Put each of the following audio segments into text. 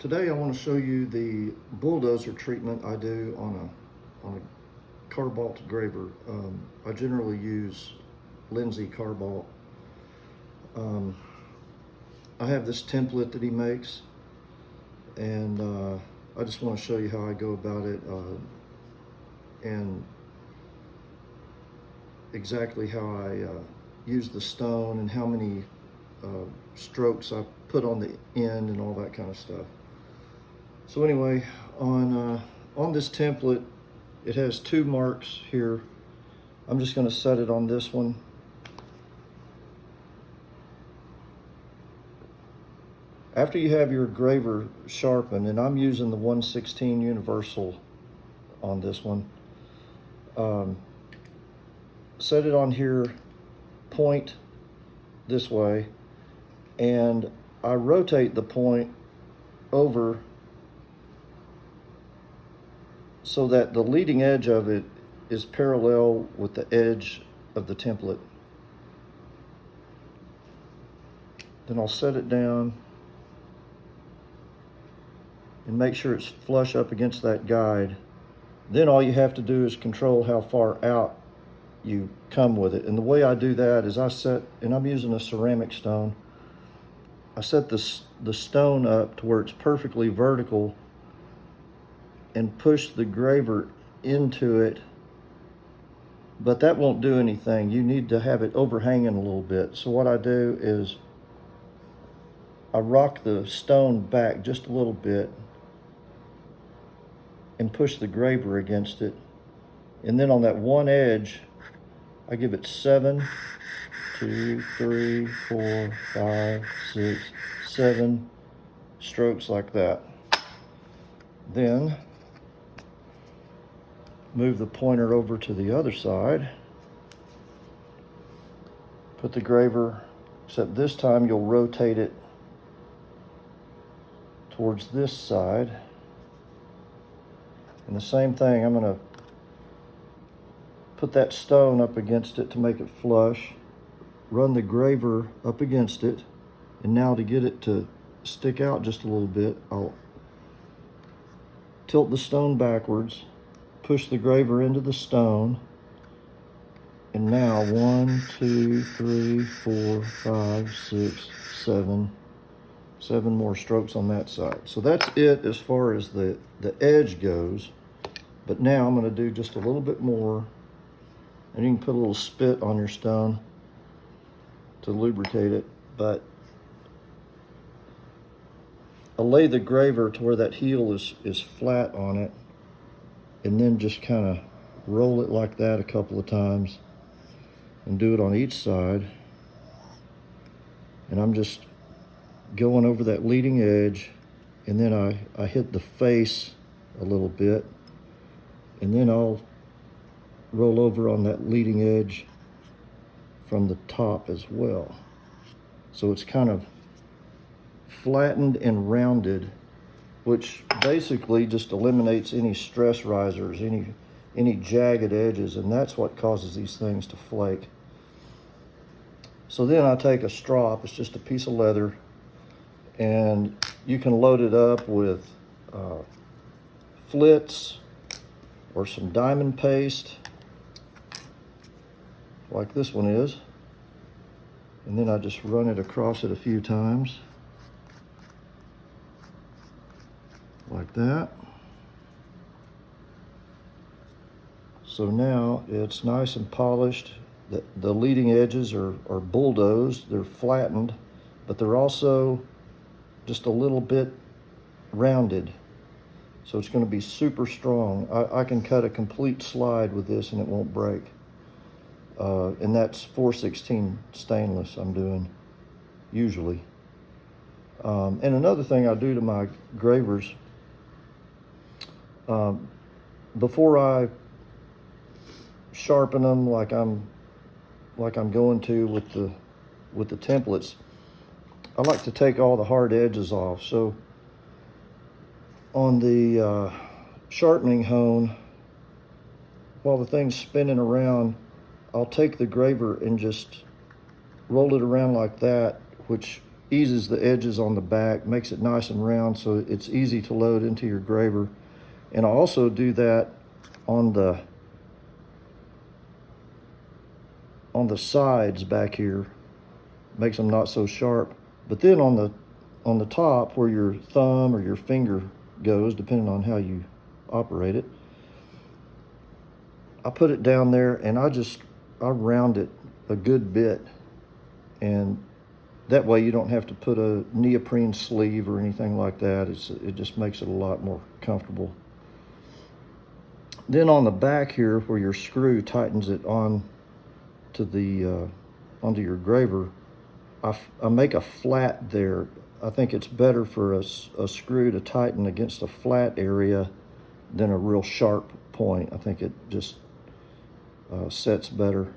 Today I want to show you the Bulldozer treatment I do on a carbalt graver. I generally use Lindsay carbalt. I have this template that he makes, and I just want to show you how I go about it and exactly how I use the stone and how many strokes I put on the end and all that kind of stuff. So anyway, on this template, it has two marks here. I'm just going to set it on this one. After you have your graver sharpened, and I'm using the 1/16 universal on this one, set it on here, point this way, and I rotate the point over so that the leading edge of it is parallel with the edge of the template. Then I'll set it down and make sure it's flush up against that guide. Then all you have to do is control how far out you come with it. And the way I do that is and I'm using a ceramic stone, I set the stone up to where it's perfectly vertical and push the graver into it, but that won't do anything. You need to have it overhanging a little bit. So what I do is I rock the stone back just a little bit and push the graver against it. And then on that one edge, I give it 7, 2, 3, 4, 5, 6, 7 strokes like that. Then move the pointer over to the other side, put the graver, except this time you'll rotate it towards this side. And the same thing, I'm going to put that stone up against it to make it flush, run the graver up against it, and now to get it to stick out just a little bit, I'll tilt the stone backwards, push the graver into the stone, and now 1, 2, 3, 4, 5, 6, 7 more strokes on that side. So that's it as far as the edge goes. But now I'm going to do just a little bit more, and you can put a little spit on your stone to lubricate it. But I'll lay the graver to where that heel is flat on it, and then just kind of roll it like that a couple of times and do it on each side. And I'm just going over that leading edge, and then I hit the face a little bit, and then I'll roll over on that leading edge from the top as well. So it's kind of flattened and rounded, which basically just eliminates any stress risers, any jagged edges, and that's what causes these things to flake. So then I take a strop, it's just a piece of leather, and you can load it up with flits or some diamond paste, like this one is, and then I just run it across it a few times, like that. So now it's nice and polished. The leading edges are bulldozed, they're flattened, but they're also just a little bit rounded. So it's going to be super strong. I can cut a complete slide with this and it won't break. And that's 4/16 stainless I'm doing, usually. And another thing I do to my gravers, before I sharpen them like I'm going to with the templates, I like to take all the hard edges off. So on the sharpening hone, while the thing's spinning around, I'll take the graver and just roll it around like that, which eases the edges on the back, makes it nice and round so it's easy to load into your graver. And I also do that on the sides back here, makes them not so sharp. But then on the top where your thumb or your finger goes, depending on how you operate it, I put it down there and I round it a good bit, and that way you don't have to put a neoprene sleeve or anything like that. It just makes it a lot more comfortable. Then on the back here where your screw tightens it on to the onto your graver, I make a flat there. I think it's better for a screw to tighten against a flat area than a real sharp point. I think it just sets better.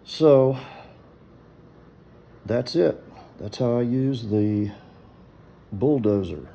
So that's it. That's how I use the Bulldozer.